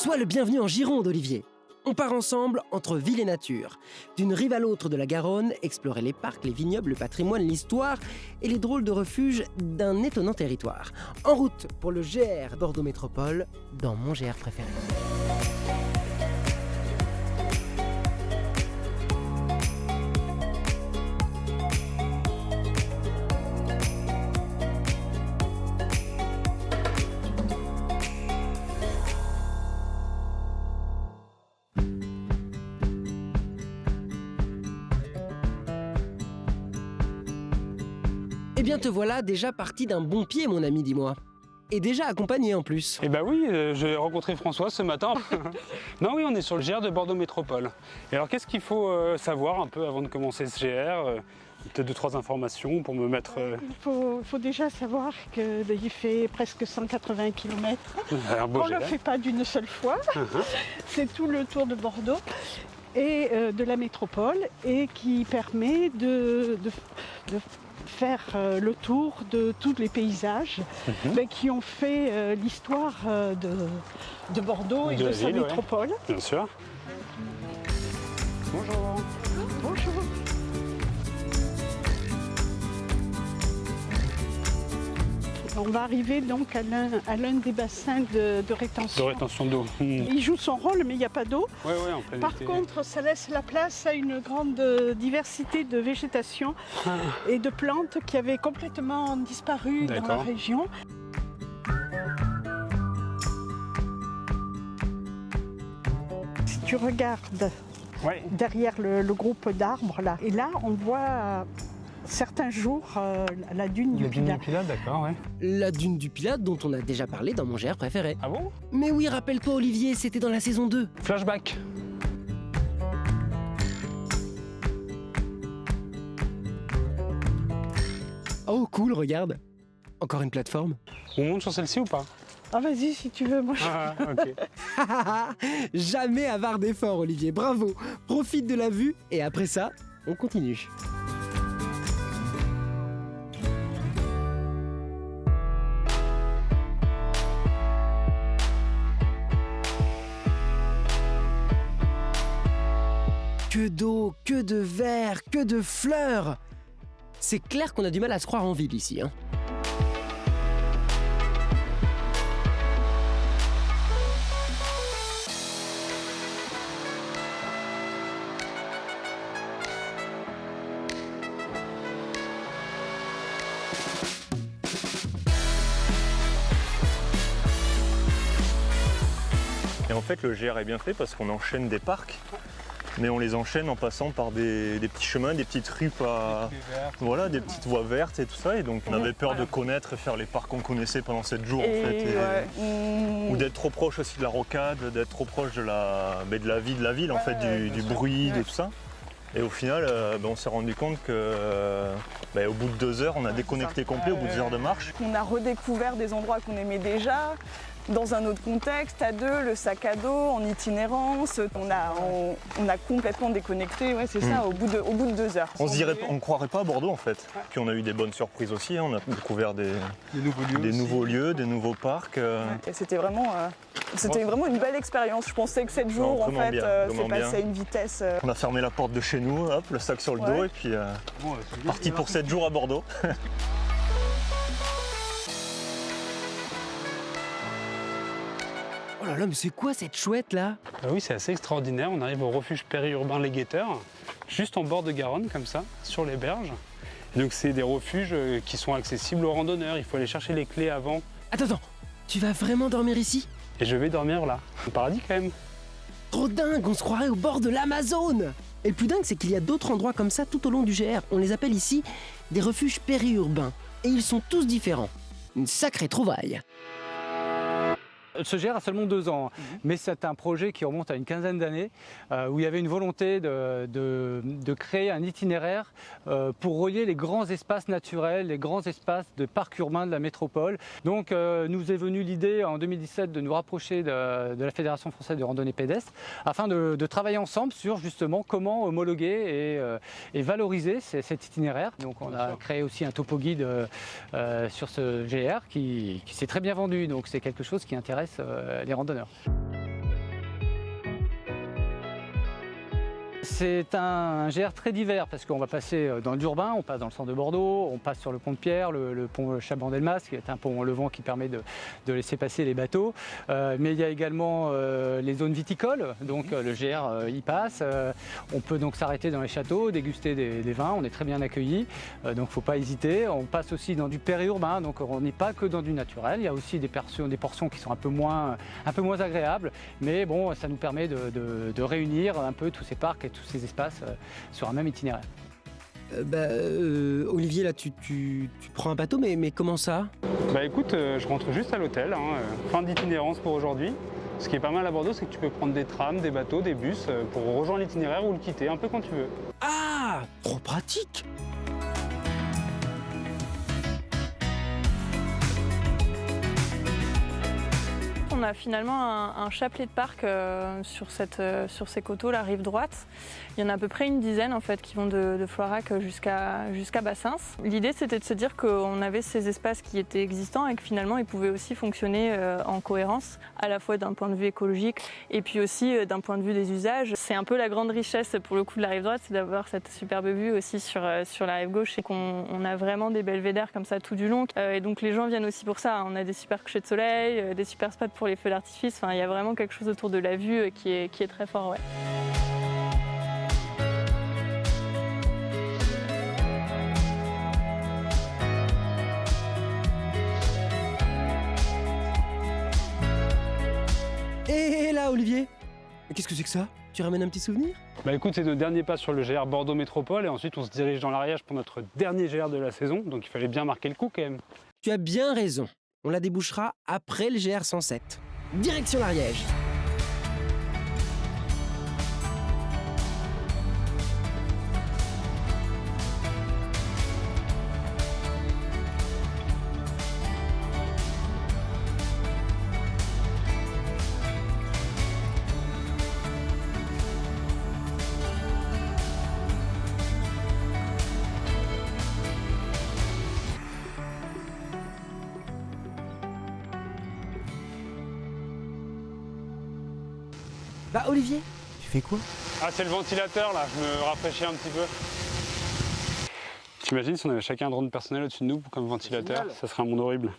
Sois le bienvenu en Gironde, Olivier. On part ensemble entre ville et nature. D'une rive à l'autre de la Garonne, explorer les parcs, les vignobles, le patrimoine, l'histoire et les drôles de refuges d'un étonnant territoire. En route pour le GR Bordeaux Métropole, dans mon GR préféré. Eh bien te voilà déjà parti d'un bon pied, mon ami, dis-moi. Et déjà accompagné en plus. Eh ben oui, j'ai rencontré François ce matin. Non oui, on est sur le GR de Bordeaux Métropole. Et alors qu'est-ce qu'il faut savoir un peu avant de commencer ce GR Peut-être 2-3 informations pour me mettre... Il faut déjà savoir qu'il fait presque 180 km. On ne le fait pas d'une seule fois. C'est tout le tour de Bordeaux et de la métropole et qui permet de faire le tour de tous les paysages qui ont fait l'histoire de Bordeaux et de sa métropole. Ouais. Bien sûr. Bonjour. Bonjour. On va arriver donc à l'un des bassins de rétention. De rétention d'eau. Il joue son rôle, mais il n'y a pas d'eau. Ouais, en plein Par été. contre, ça laisse la place à une grande diversité de végétation et de plantes qui avaient complètement disparu dans la région. Si tu regardes derrière le groupe d'arbres, là, et là, on voit... certains jours, la dune du Pilat. La dune du Pilat, d'accord, ouais. La dune du Pilat dont on a déjà parlé dans mon GR préféré. Ah bon? Mais oui, rappelle-toi Olivier, c'était dans la saison 2. Flashback. Oh cool, regarde. Encore une plateforme. On monte sur celle-ci ou pas? Ah vas-y si tu veux, moi ok. Jamais avare d'effort Olivier, bravo. Profite de la vue et après ça, on continue. Que d'eau, que de verre, que de fleurs. C'est clair qu'on a du mal à se croire en ville ici, hein. Et en fait, le GR est bien fait parce qu'on enchaîne des parcs, mais on les enchaîne en passant par des petits chemins, des petites rues, voilà, des petites voies vertes et tout ça. Et donc, on avait peur de connaître et faire les parcs qu'on connaissait pendant 7 jours, en fait. Ou d'être trop proche aussi de la rocade, d'être trop proche de la vie de la ville, en fait, du bruit, de tout ça. Et au final, on s'est rendu compte que au bout de 2 heures, on a déconnecté complet, au bout de 2 heures de marche. On a redécouvert des endroits qu'on aimait déjà, dans un autre contexte, à deux, le sac à dos, en itinérance. On a complètement déconnecté, c'est ça, au bout de 2 heures. On ne croirait pas à Bordeaux, en fait. Puis on a eu des bonnes surprises aussi, hein. On a découvert des nouveaux lieux, des nouveaux parcs. Et c'était vraiment une belle expérience. Je pensais que 7 jours, en fait, c'est passé à une vitesse. On a fermé la porte de chez nous, hop, le sac sur le dos, et puis parti pour 7 jours à Bordeaux. Oh là là, mais c'est quoi cette chouette là? Bah oui, c'est assez extraordinaire. On arrive au refuge périurbain Les Guetteurs, juste en bord de Garonne, comme ça, sur les berges. Et donc c'est des refuges qui sont accessibles aux randonneurs. Il faut aller chercher les clés avant. Attends, tu vas vraiment dormir ici? Et je vais dormir là. Un paradis quand même. Trop dingue, on se croirait au bord de l'Amazone. Et le plus dingue, c'est qu'il y a d'autres endroits comme ça tout au long du GR. On les appelle ici des refuges périurbains. Et ils sont tous différents. Une sacrée trouvaille. Ce GR a seulement 2 ans, mais c'est un projet qui remonte à une quinzaine d'années, où il y avait une volonté de créer un itinéraire pour relier les grands espaces naturels, les grands espaces de parcs urbains de la métropole. Donc nous est venue l'idée en 2017 de nous rapprocher de la Fédération française de randonnée pédestre, afin de travailler ensemble sur justement comment homologuer et valoriser cet itinéraire. Donc on a créé aussi un topo guide sur ce GR qui s'est très bien vendu, donc c'est quelque chose qui intéresse les randonneurs. C'est un GR très divers parce qu'on va passer dans l'urbain, on passe dans le centre de Bordeaux, on passe sur le pont de Pierre, le pont Chaban-Delmas qui est un pont levant qui permet de laisser passer les bateaux. Mais il y a également les zones viticoles, donc le GR y passe. On peut donc s'arrêter dans les châteaux, déguster des vins, on est très bien accueillis, donc il ne faut pas hésiter. On passe aussi dans du périurbain, donc on n'est pas que dans du naturel, il y a aussi des portions qui sont un peu moins agréables, mais bon, ça nous permet de réunir un peu tous ces parcs et tous ces espaces sur un même itinéraire. Olivier, là, tu prends un bateau, mais comment ça? Bah écoute, je rentre juste à l'hôtel, fin d'itinérance pour aujourd'hui. Ce qui est pas mal à Bordeaux, c'est que tu peux prendre des trams, des bateaux, des bus pour rejoindre l'itinéraire ou le quitter, un peu quand tu veux. Ah, trop pratique! On a finalement un chapelet de parcs sur ces coteaux, la rive droite. Il y en a à peu près une dizaine en fait qui vont de Floirac jusqu'à Bassins. L'idée c'était de se dire qu'on avait ces espaces qui étaient existants et que finalement ils pouvaient aussi fonctionner en cohérence, à la fois d'un point de vue écologique et puis aussi d'un point de vue des usages. C'est un peu la grande richesse pour le coup de la rive droite, c'est d'avoir cette superbe vue aussi sur la rive gauche et qu'on a vraiment des belvédères comme ça tout du long. Et donc les gens viennent aussi pour ça. On a des super couchers de soleil, des super spots pour les feux d'artifice. Enfin, il y a vraiment quelque chose autour de la vue qui est très fort. Ouais. Et là, Olivier, qu'est-ce que c'est que ça? Tu ramènes un petit souvenir? Bah écoute, c'est notre dernier pas sur le GR Bordeaux Métropole et ensuite on se dirige dans l'Ariège pour notre dernier GR de la saison, donc il fallait bien marquer le coup quand même. Tu as bien raison. On la débouchera après le GR 107. Direction l'Ariège. Bah Olivier, tu fais quoi? Ah, c'est le ventilateur là, je me rafraîchis un petit peu. T'imagines si on avait chacun un drone personnel au-dessus de nous comme ventilateur? Ça serait un monde horrible.